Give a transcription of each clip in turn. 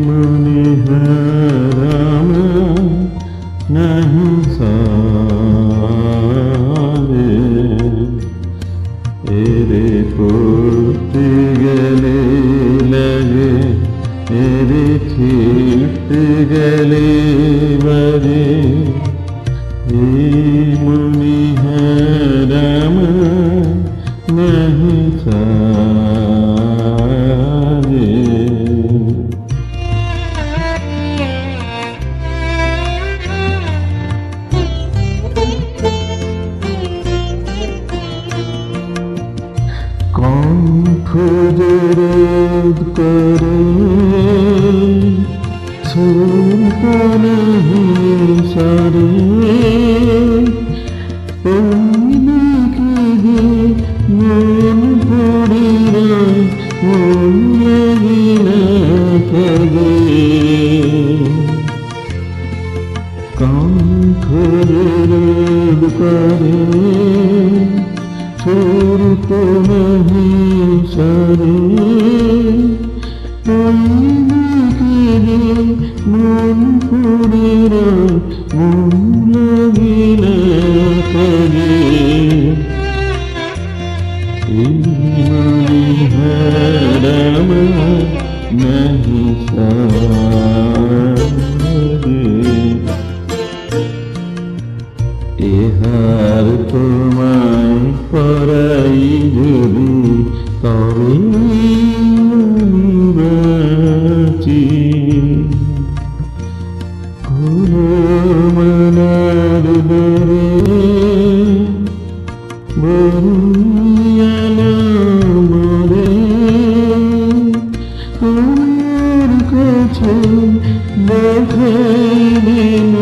मणिहरम नहीं सारे एरे पड़ते गले लगे एरे छिपते गले बजे मणिहरम नहीं सारे কণ্ঠ রোধ করে সুর সারে মন পড়ে মন লাগিনা থাকে কণ্ঠ রোধ করে সুর তো नहीं सारे मन पड़े मन लगे ना करे मणिहरम नहीं सारे এহার তোমায় পরাই যদি তবে বাঁচি মনার দরে বরিয়ালা মরে তোমার কাছে দেখাই দিন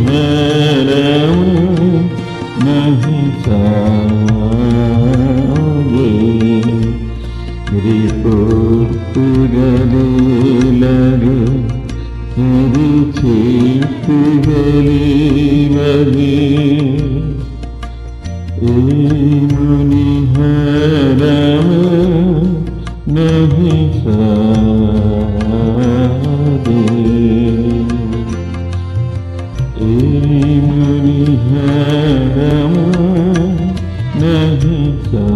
मणिहरम नहीं सारे रे पड़ते गले लगे रे छिपते गले बजे मणिहरम नहीं सारे मणिहरम नहीं सारे।